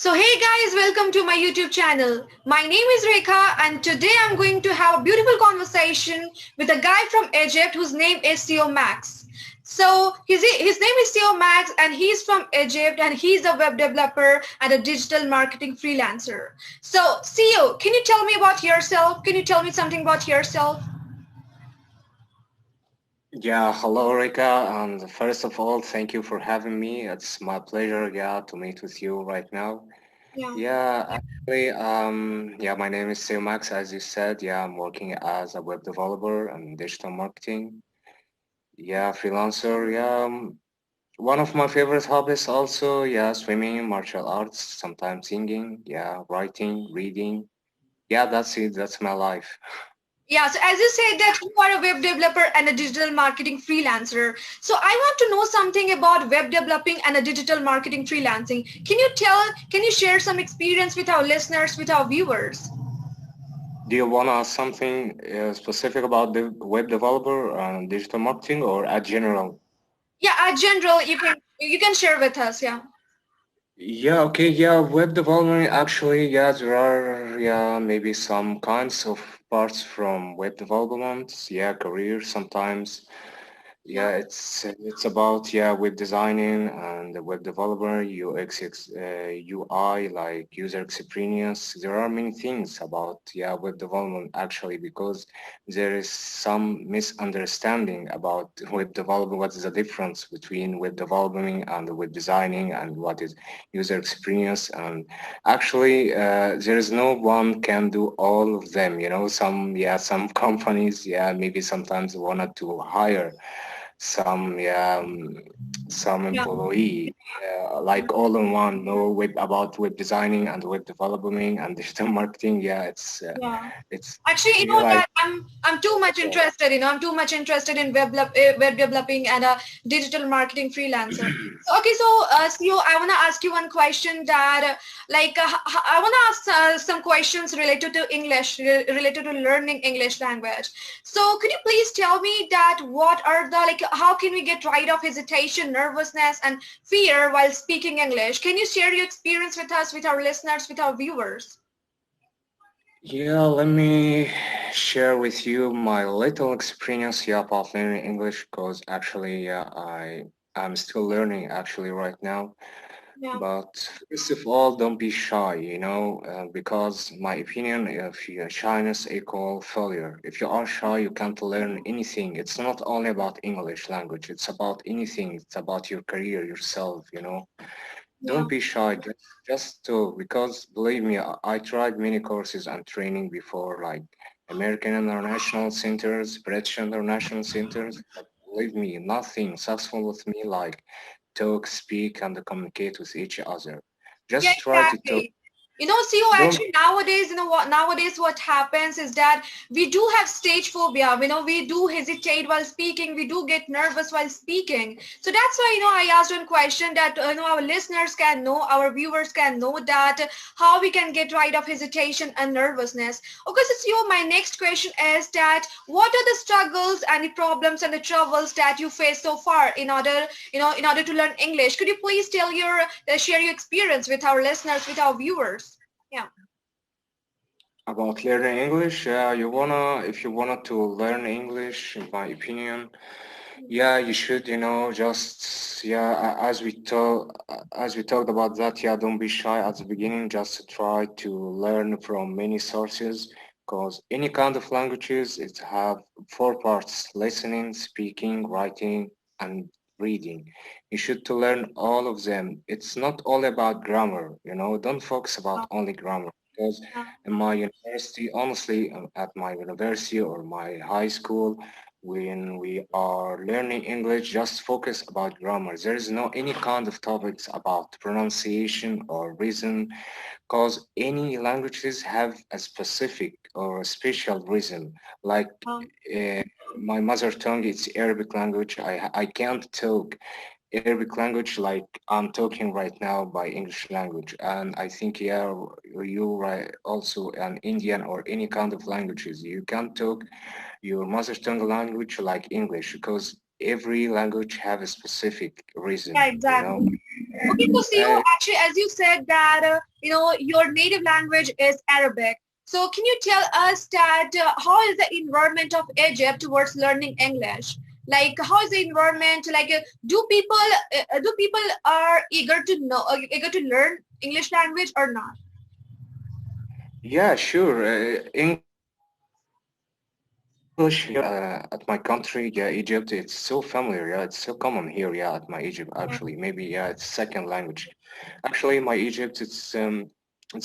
So hey guys, welcome to my YouTube channel. My name is Rekha and today I'm going to have a beautiful conversation with a guy from Egypt whose name is Seo Max. So his name is Seo Max and he's from Egypt and he's a web developer and a digital marketing freelancer. So Seo, can you tell me about yourself? Can you tell me something about yourself? Yeah, hello, Rika. And first of all, thank you for having me. It's my pleasure, to meet with you right now. Yeah. My name is Seo Max, as you said. Yeah, I'm working as a web developer and digital marketing. Yeah, freelancer. One of my favorite hobbies also, swimming, martial arts, sometimes singing, writing, reading. Yeah, that's it. That's my life. Yeah, so as you said that you are a web developer and a digital marketing freelancer. So I want to know something about web developing and a digital marketing freelancing. Can you share some experience with our listeners, with our viewers? Do you want to ask something specific about the web developer and digital marketing or at general? Yeah, general, you can share with us, yeah. Web development actually, there are, maybe some kinds of parts from web development, career sometimes. Yeah. It's about web designing and the web developer UI like user experience. There are many things about web development actually because there is some misunderstanding about web development. What is the difference between web developing and web designing and what is user experience? And actually, there is no one can do all of them. You know, some companies maybe sometimes wanted to hire some some Yeah. employee like all in one know web designing and web developing and digital marketing. Yeah. It's Actually, you yeah know like that I'm too much yeah. interested. I'm too much interested in web developing and a digital marketing freelancer. So okay, so CEO, I wanna ask you one question that I wanna ask some questions related to English, related to learning English language. So could you please tell me that what are the how can we get rid of hesitation, nervousness, and fear while speaking English? Can you share your experience with us, with our listeners, with our viewers? Yeah, let me share with you my little experience about learning English because actually I'm still learning actually right now. Yeah. But first of all, don't be shy, because my opinion, if you shyness equal failure. If you are shy, you can't learn anything. It's not only about English language. It's about anything. It's about your career, yourself. Yeah. Don't be shy. Just to, because believe me, I tried many courses and training before, like American International Centers, British International Centers. But believe me, nothing successful with me like talk, speak, and communicate with each other. Yeah, Just try to talk. exactly. CEO, Don't. actually nowadays, nowadays what happens is that we do have stage phobia. We do hesitate while speaking. We do get nervous while speaking. So that's why, I asked one question that, our listeners can know, our viewers can know that how we can get rid of hesitation and nervousness. Okay, so CEO, my next question is that what are the struggles and the problems and the troubles that you face so far in order to learn English? Could you please share your experience with our listeners, with our viewers? Yeah. About learning English, if you wanna to learn English, in my opinion, you should, just as we talked about that, don't be shy at the beginning. Just try to learn from many sources, because any kind of languages it have four parts: listening, speaking, writing, and reading. You should to learn all of them. It's not all about grammar, don't focus about only grammar. Because Yeah. in my university, honestly, at my university or my high school, when we are learning English, just focus about grammar. There is no any kind of topics about pronunciation or reason, because any languages have a specific or a special reason. Like uh, my mother tongue, it's Arabic language. I can't talk Arabic language like I'm talking right now by English language. And I think, you right also an Indian or any kind of languages. You can't talk your mother tongue language like English because every language have a specific Yeah, reason, you know. exactly. Okay, so Seo, Uh, actually, as you said that your native language is Arabic. So can you tell us that how is the environment of Egypt towards learning English? Like, how is the environment? Like, do people are eager to know, eager to learn English language or not? yeah, sure. English here at my country, yeah, Egypt, it's so familiar, yeah, it's so common here, yeah, at my Egypt, Yeah, actually. Maybe, yeah, it's second language. Actually, my Egypt, it's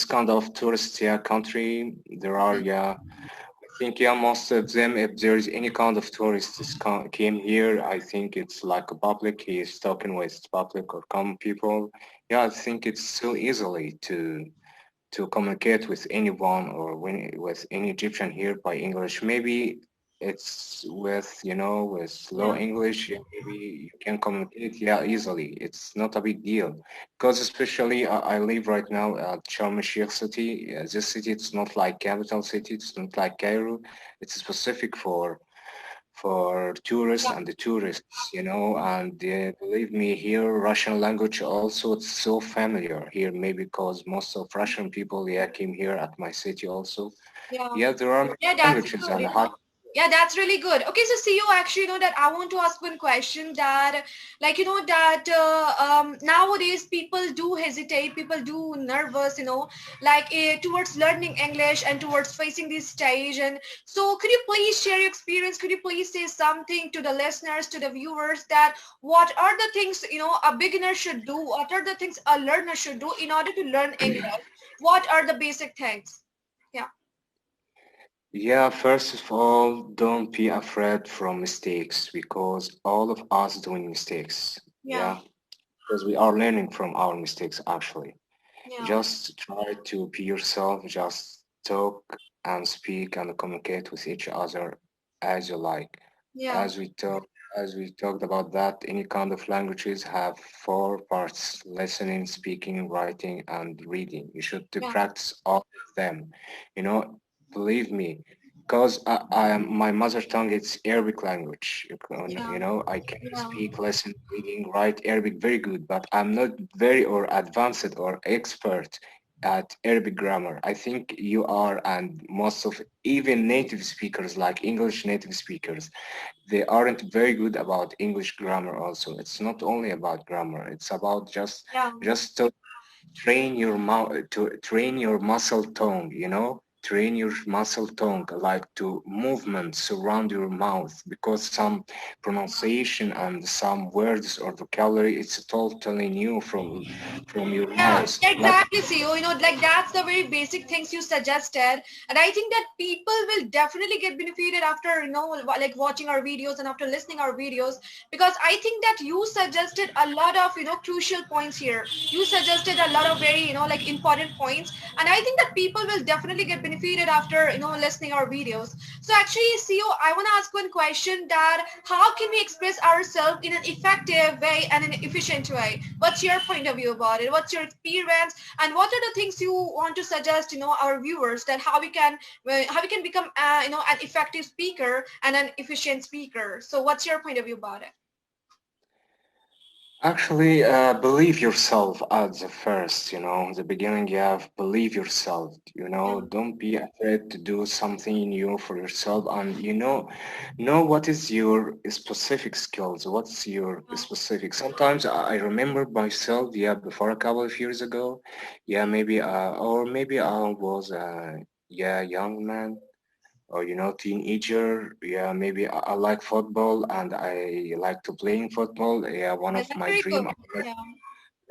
kind of tourist, yeah, country. There are, yeah, I think, yeah, most of them, if there is any kind of tourists came here, I think it's like a public, he is talking with public or common people. Yeah, I think it's so easily to communicate with anyone or with any Egyptian here by English. Maybe it's with, you know, with low yeah, English, yeah, maybe you can communicate, yeah, easily. It's not a big deal. Because especially I live right now at Sharm el-Sheikh city. This city, it's not like capital city. It's not like Cairo. It's specific for tourists yeah, and the tourists, you know, and believe me, here Russian language also it's so familiar here, maybe because most of Russian people, yeah, came here at my city also. yeah. Yeah, there are many Yeah, that's languages good. and how. Yeah, that's really good. Okay, so see you actually, that I want to ask one question that, like, that nowadays people do hesitate, people do nervous, like towards learning English and towards facing this stage. And so could you please share your experience? Could you please say something to the listeners, to the viewers that what are the things, a beginner should do? What are the things a learner should do in order to learn English? What are the basic things? Yeah, Yeah, first of all, don't be afraid from mistakes because all of us doing mistakes. yeah, Yeah, because we are learning from our mistakes actually. yeah, Just try to be yourself, just talk and speak and communicate with each other as you like. yeah, As we talk, as we talked about that, any kind of languages have four parts: listening, speaking, writing, and reading. You should to yeah. practice all of them. You know, believe me, because my mother tongue it's Arabic language. Yeah, You know, I can yeah, speak, listen, reading, write Arabic very good, but I'm not very or advanced or expert at Arabic grammar. I think you are, and most of even native speakers like English native speakers, they aren't very good about English grammar also. It's not only about grammar, it's about yeah, just to train your mouth to train your muscle tongue, you know, train your muscle tongue like to movements around your mouth because some pronunciation and some words or vocabulary it's totally new from your yeah, mouth like. exactly, CEO. Like that's the very basic things you suggested. And I think that people will definitely get benefited after, like watching our videos and after listening our videos, because I think that you suggested a lot of, crucial points here. You suggested a lot of very, like important points. And I think that people will definitely get benefited after, listening our videos. So actually, CEO, I want to ask one question that how can we express ourselves in an effective way and an efficient way? What's your point of view about it? What's your experience? And what are the things you want to suggest, our viewers that how we can become, an effective speaker and an efficient speaker? So what's your point of view about it? Actually, believe yourself at the first, you know, the beginning, you have believe yourself, you Yeah, know, don't be afraid to do something new for yourself and, know what is your specific skills, what's your yeah, specific. Sometimes I remember myself, yeah, before a couple of years ago, yeah, maybe, or maybe I was, yeah, young man or teenager. Yeah, maybe I like football and I like to playing football. Yeah, one yeah, of that's my very good. dream. Yeah,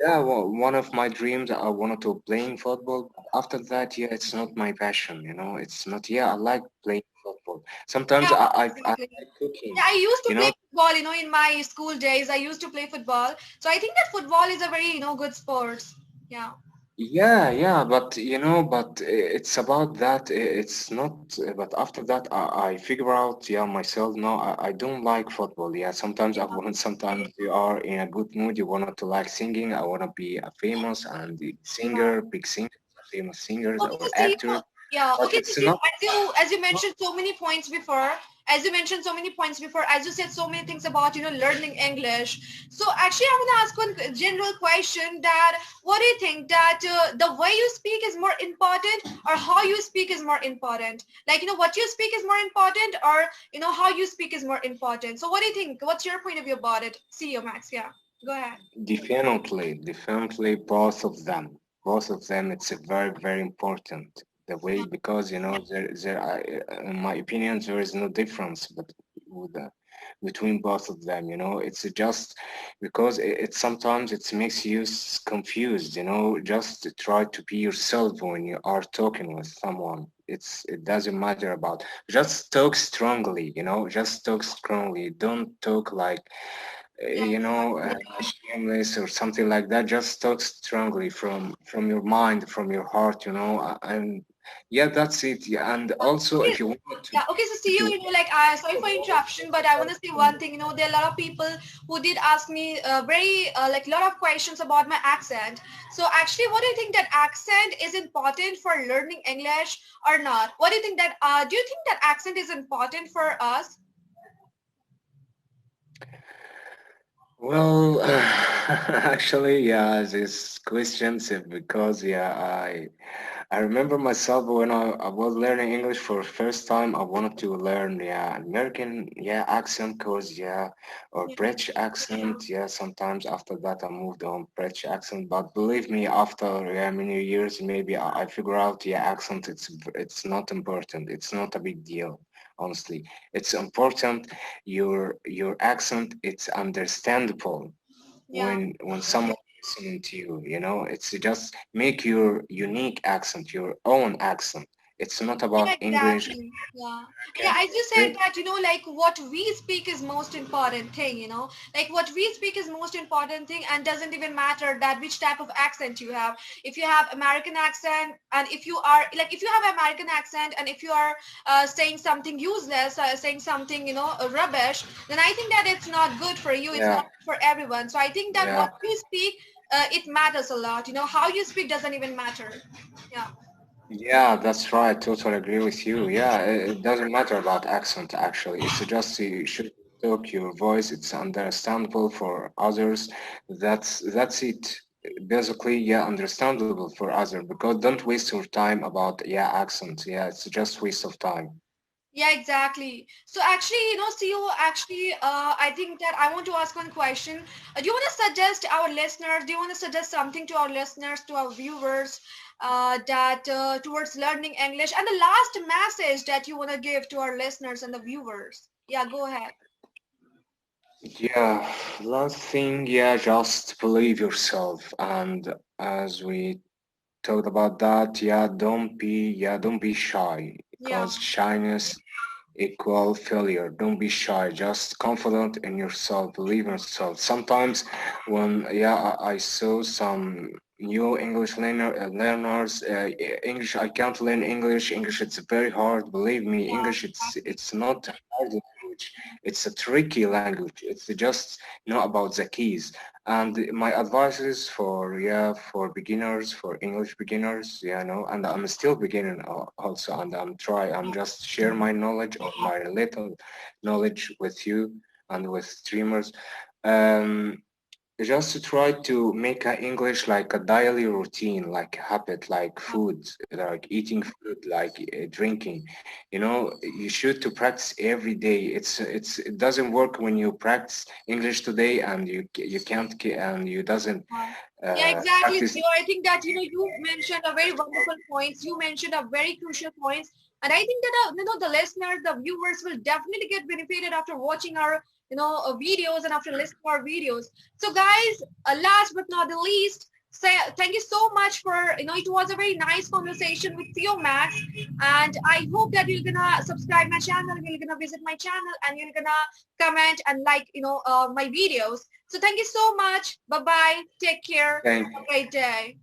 Yeah, well, one of my dreams I wanted to playing football. After that, yeah, it's not my passion. It's not. Yeah, I like playing football. Sometimes yeah, I exactly. like cooking. Yeah, I used to You play know, football, in my school days. I used to play football. So I think that football is a very, good sports. Yeah. yeah, yeah, but it's about that. It's not. But after that, I figure out, yeah, myself. No, I don't like football. Yeah, sometimes I Yeah. want. Sometimes you are in a good mood. You want to like singing. I want to be a famous and the Yeah. singer, big singers, famous singers Okay, or so see, actors. yeah. But Okay, so it's see, not. as you mentioned so many points before. as you mentioned so many points before, as you said so many things about, learning English. So actually, I want to ask one general question that what do you think that the way you speak is more important or how you speak is more important? Like, what you speak is more important or, how you speak is more important. So what do you think? What's your point of view about it? CEO Max, yeah. Go ahead. Definitely both of them. Both of them, it's a very, very important. The way, because, in my opinion, there is no difference with the, between both of them, it's just because it sometimes it makes you confused, just try to be yourself when you are talking with someone. It doesn't matter about, just talk strongly, just talk strongly. Don't talk like Yeah, shameless or something like that. Just talk strongly from your mind, from your heart, and yeah, that's it. Yeah, and also okay. if you want to, Yeah, okay, so see if you, you like, sorry for interruption, but I want to say one thing, there are a lot of people who did ask me like, a lot of questions about my accent. So actually, what do you think that accent is important for learning English or not? What do you think that, do you think that accent is important for us? well, actually, yeah, this questions because yeah, I remember myself when I was learning English for the first time. I wanted to learn yeah American yeah accent cause yeah or Yeah, British accent yeah. Sometimes after that I moved on British accent, but believe me, after yeah many years maybe I figure out yeah accent it's not important. It's not a big deal. Honestly, it's important your accent it's understandable yeah, when someone listening to you, it's just make your unique accent, your own accent. It's not yeah, about English. exactly. Yeah. Yeah, Okay. as you said Great. that, like what we speak is most important thing, like what we speak is most important thing and doesn't even matter that which type of accent you have. If you have American accent and if you are like, if you have American accent and if you are saying something useless, saying something, rubbish, then I think that it's not good for you. It's not Yeah, good for everyone. So I think that what yeah, you speak, it matters a lot. How you speak doesn't even matter. Yeah. yeah, that's right. Totally agree with you. Yeah, it doesn't matter about accent actually. It's just you should talk your voice. It's understandable for others. That's it. Basically, yeah, understandable for others because don't waste your time about yeah accent. Yeah, it's just waste of time. Yeah, exactly. So actually, CEO, actually, I think that I want to ask one question. Do you want to suggest our listeners, do you want to suggest something to our listeners, to our viewers, that towards learning English, and the last message that you want to give to our listeners and the viewers? Yeah, go ahead. Yeah, last thing, yeah, just believe yourself. And as we talked about that, yeah, don't be shy Yeah, because shyness equal failure. Don't be shy. Just confident in yourself. Believe in yourself. Sometimes when yeah, I saw some new English learners. English. I can't learn English. English. It's very hard. Believe me, yeah, English. It's not a hard language. It's a tricky language. It's just about the keys. And my advice is for yeah for beginners, for English beginners, and I'm still beginning also, and I'm just share my knowledge or my little knowledge with you and with streamers. Um, just to try to make a English like a daily routine, like a habit, like yeah, food, like eating food, like drinking. You should to practice every day. It doesn't work when you practice English today and you can't and you doesn't yeah. Yeah, exactly. practice. So I think that you mentioned a very wonderful points. You mentioned a very crucial points, and I think that the listeners, the viewers will definitely get benefited after watching our videos and after listening to our videos. So guys, last but not the least, say thank you so much for it was a very nice conversation with Seo Max, and I hope that you're gonna subscribe my channel, you're gonna visit my channel, and you're gonna comment and like my videos. So thank you so much. Bye bye. Take care. Thank Have a great day.